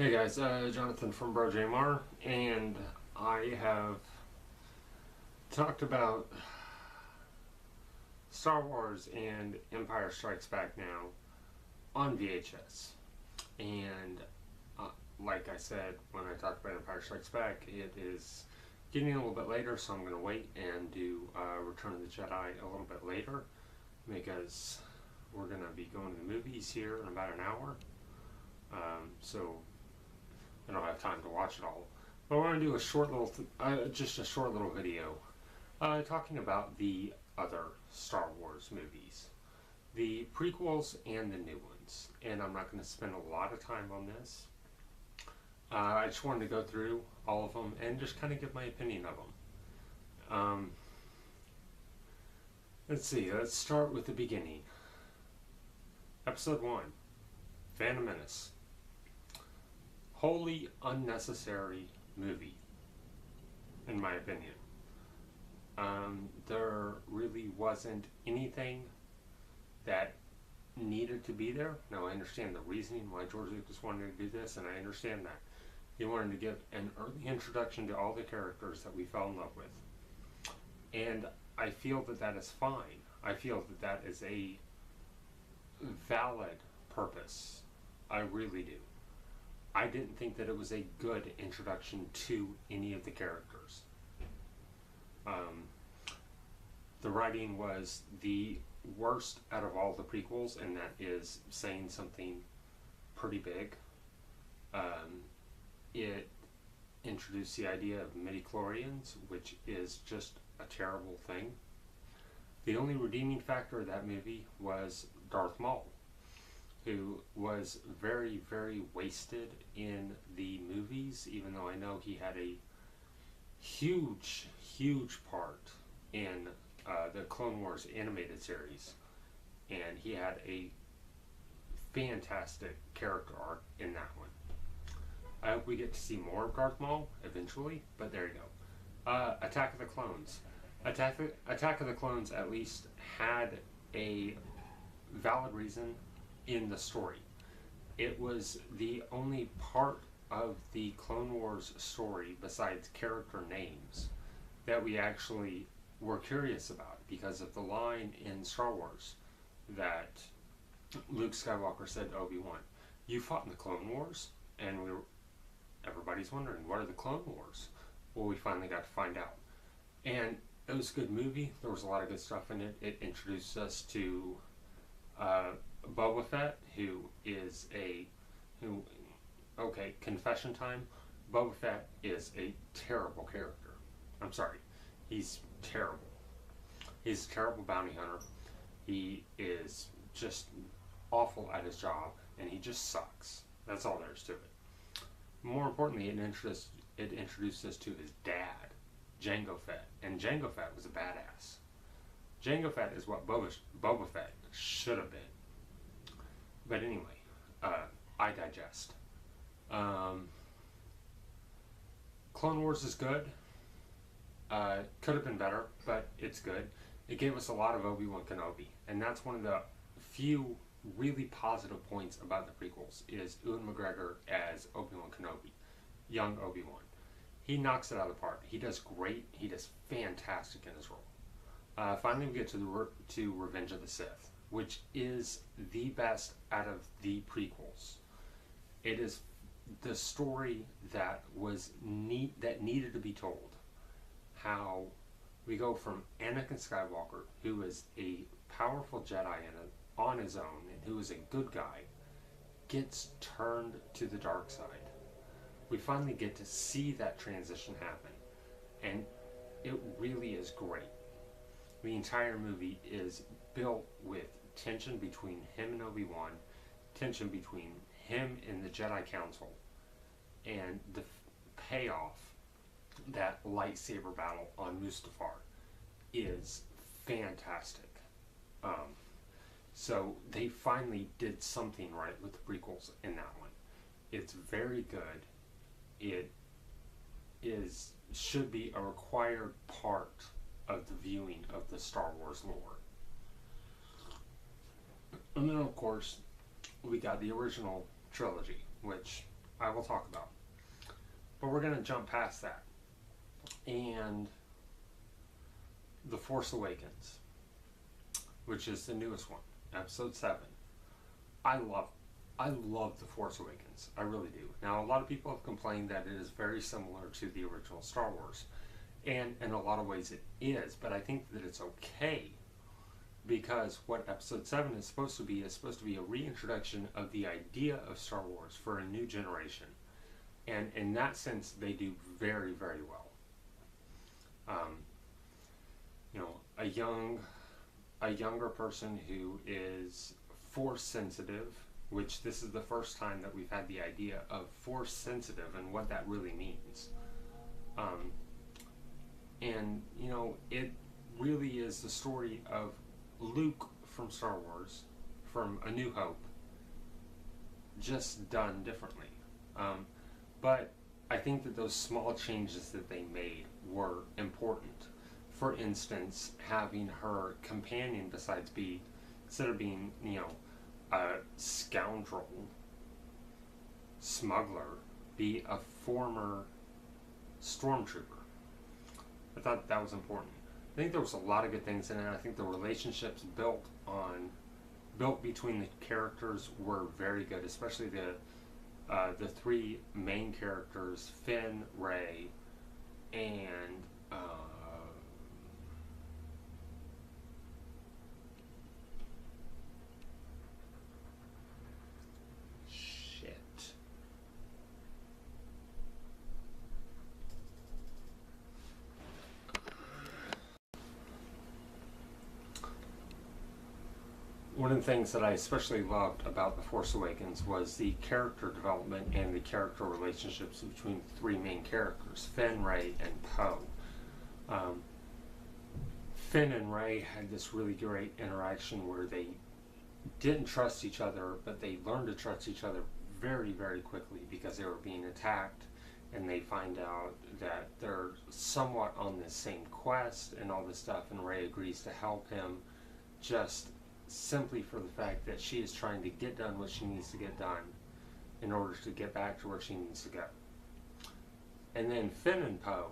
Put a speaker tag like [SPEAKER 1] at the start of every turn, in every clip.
[SPEAKER 1] Hey guys, Jonathan from BroJMR, and I have talked about Star Wars and Empire Strikes Back now on VHS. And like I said when I talked about Empire Strikes Back, it is getting a little bit later, so I'm going to wait and do Return of the Jedi a little bit later because we're going to be going to the movies here in about an hour. So I don't have time to watch it all. But we're going to do a short little, just a short little video talking about the other Star Wars movies, the prequels and the new ones. And I'm not going to spend a lot of time on this. I just wanted to go through all of them and just kind of give my opinion of them. Let's see. Let's start with the beginning. Episode 1, Phantom Menace. Wholly unnecessary movie, in my opinion. There really wasn't anything that needed to be there. Now, I understand the reasoning why George Lucas wanted to do this, and I understand that. He wanted to give an early introduction to all the characters that we fell in love with. And I feel that that is fine. I feel that that is a valid purpose. I really do. I didn't think that it was a good introduction to any of the characters. The writing was the worst out of all the prequels, and that is saying something pretty big. It introduced the idea of midichlorians, which is just a terrible thing. The only redeeming factor of that movie was Darth Maul, who was very, very wasted in the movies, even though I know he had a huge, huge part in the Clone Wars animated series. And he had a fantastic character arc in that one. I hope we get to see more of Darth Maul eventually, but there you go. Attack of the Clones. Attack of the Clones at least had a valid reason in the story. It was the only part of the Clone Wars story, besides character names, that we actually were curious about, because of the line in Star Wars that Luke Skywalker said to Obi-Wan, "You fought in the Clone Wars?" And everybody's wondering, what are the Clone Wars? Well, we finally got to find out. And it was a good movie. There was a lot of good stuff in it. It introduced us to Boba Fett, okay, confession time. Boba Fett is a terrible character. I'm sorry. He's terrible. He's a terrible bounty hunter. He is just awful at his job, and he just sucks. That's all there is to it. More importantly, it introduced us to his dad, Jango Fett, and Jango Fett was a badass. Jango Fett is what Boba Fett should have been. But anyway, I digest. Clone Wars is good. Could have been better, but it's good. It gave us a lot of Obi-Wan Kenobi, and that's one of the few really positive points about the prequels, is Ewan McGregor as Obi-Wan Kenobi, young Obi-Wan. He knocks it out of the park. He does great. He does fantastic in his role. Finally, we get to Revenge of the Sith, which is the best out of the prequels. It is the story that needed to be told. How we go from Anakin Skywalker, who is a powerful Jedi on his own and who is a good guy, gets turned to the dark side. We finally get to see that transition happen, and it really is great. The entire movie is built with tension between him and Obi-Wan, tension between him and the Jedi Council, and the payoff, that lightsaber battle on Mustafar, is fantastic. So they finally did something right with the prequels in that one. It's very good. It should be a required part of the viewing of the Star Wars lore. And then, of course, we got the original trilogy, which I will talk about. But we're going to jump past that. And The Force Awakens, which is the newest one, episode 7. I love The Force Awakens. I really do. Now, a lot of people have complained that it is very similar to the original Star Wars. And in a lot of ways it is, but I think that it's okay, because what episode 7 is supposed to be a reintroduction of the idea of Star Wars for a new generation. And in that sense, they do very, very well. A younger person who is force sensitive, which this is the first time that we've had the idea of force sensitive and what that really means. And it really is the story of Luke from Star Wars, from A New Hope, just done differently. But I think that those small changes that they made were important. For instance, having her companion, instead of being, a scoundrel, smuggler, be a former stormtrooper. I thought that was important. I think there was a lot of good things in it. I think the relationships built between the characters were very good, especially the three main characters, Finn, Rey, and one of the things that I especially loved about The Force Awakens was the character development and the character relationships between the three main characters, Finn, Rey, and Poe. Finn and Rey had this really great interaction where they didn't trust each other, but they learned to trust each other very, very quickly because they were being attacked, and they find out that they're somewhat on the same quest and all this stuff, and Rey agrees to help him just simply for the fact that she is trying to get done what she needs to get done in order to get back to where she needs to go. And then Finn and Poe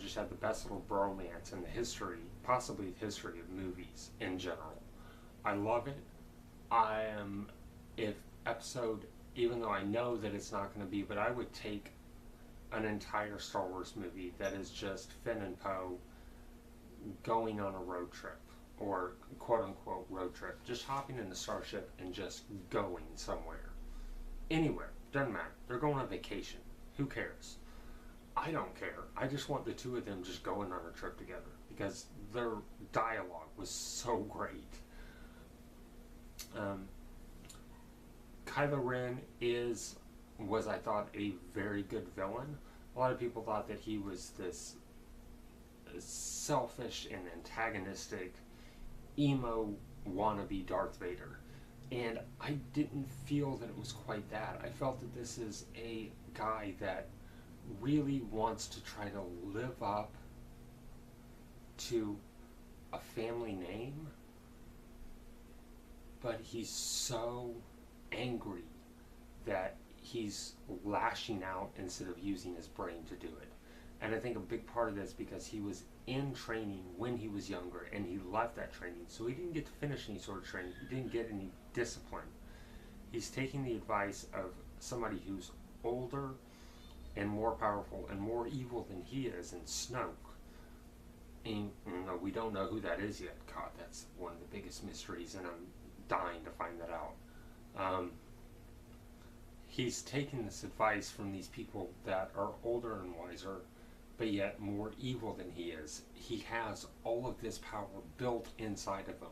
[SPEAKER 1] just have the best little bromance in the history, possibly the history of movies in general. I love it. Even though I know that it's not going to be, but I would take an entire Star Wars movie that is just Finn and Poe going on a road trip, or quote-unquote road trip, just hopping in the starship and just going somewhere. Anywhere. Doesn't matter. They're going on vacation. Who cares? I don't care. I just want the two of them just going on a trip together, because their dialogue was so great. Kylo Ren was I thought a very good villain. A lot of people thought that he was this selfish and antagonistic emo wannabe Darth Vader, and I didn't feel that it was quite that. I felt that this is a guy that really wants to try to live up to a family name, but he's so angry that he's lashing out instead of using his brain to do it. And I think a big part of this is because he was in training when he was younger, and he left that training, so he didn't get to finish any sort of training. He didn't get any discipline. He's taking the advice of somebody who's older and more powerful and more evil than he is, in Snoke. And we don't know who that is yet. God, that's one of the biggest mysteries, and I'm dying to find that out. He's taking this advice from these people that are older and wiser, but yet more evil than he is. He has all of this power built inside of him,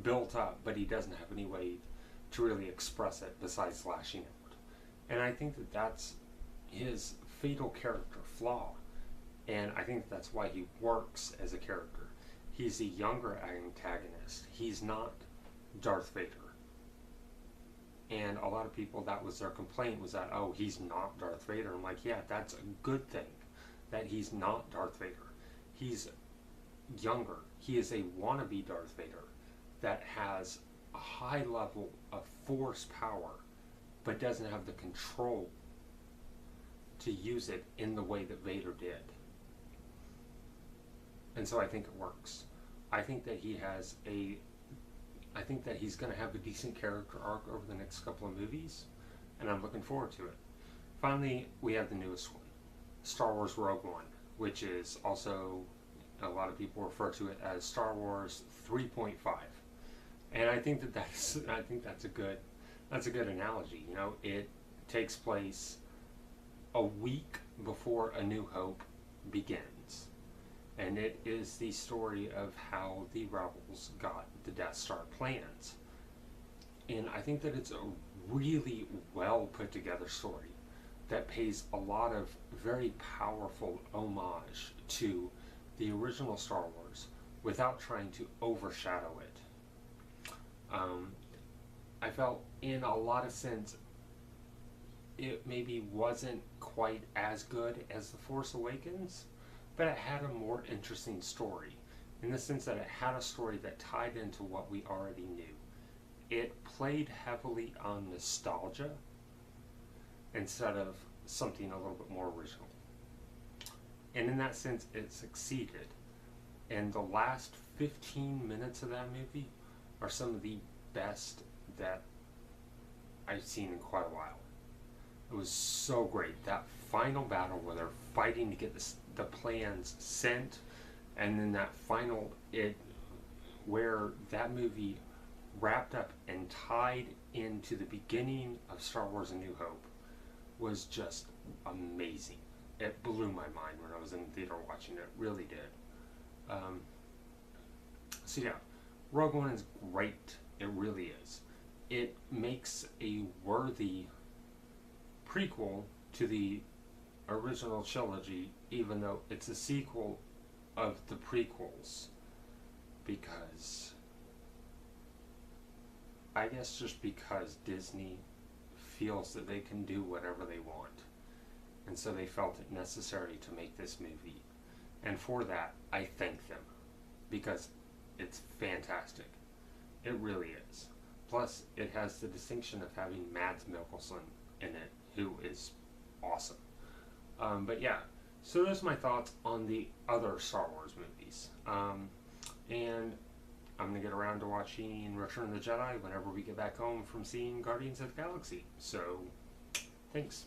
[SPEAKER 1] built up, but he doesn't have any way to really express it besides lashing out. And I think that that's his fatal character flaw, and I think that's why he works as a character. He's a younger antagonist. He's not Darth Vader. And a lot of people, that was their complaint, was that, oh, he's not Darth Vader. I'm like, yeah, that's a good thing, that he's not Darth Vader. He's younger. He is a wannabe Darth Vader that has a high level of force power, but doesn't have the control to use it in the way that Vader did. And so I think it works. I think that I think that he's going to have a decent character arc over the next couple of movies, and I'm looking forward to it. Finally, we have the newest one, Star Wars Rogue One, which is also, a lot of people refer to it as Star Wars 3.5. And I think that's a good analogy. You know, it takes place a week before A New Hope begins. And it is the story of how the rebels got the Death Star plans. And I think that it's a really well put together story that pays a lot of very powerful homage to the original Star Wars without trying to overshadow it. I felt in a lot of sense it maybe wasn't quite as good as The Force Awakens, but it had a more interesting story in the sense that it had a story that tied into what we already knew. It played heavily on nostalgia instead of something a little bit more original. And in that sense, it succeeded. And the last 15 minutes of that movie are some of the best that I've seen in quite a while. It was so great. That final battle where they're fighting to get the plans sent, and then that final, where that movie wrapped up and tied into the beginning of Star Wars A New Hope, was just amazing. It blew my mind when I was in the theater watching it. It really did. So yeah, Rogue One is great. It really is. It makes a worthy prequel to the original trilogy, even though it's a sequel of the prequels, because I guess just because Disney feels that they can do whatever they want, and so they felt it necessary to make this movie, and for that I thank them, because it's fantastic. It really is. Plus, it has the distinction of having Mads Mikkelsen in it, who is awesome. But yeah, so those are my thoughts on the other Star Wars movies. And I'm going to get around to watching Return of the Jedi whenever we get back home from seeing Guardians of the Galaxy. So, thanks.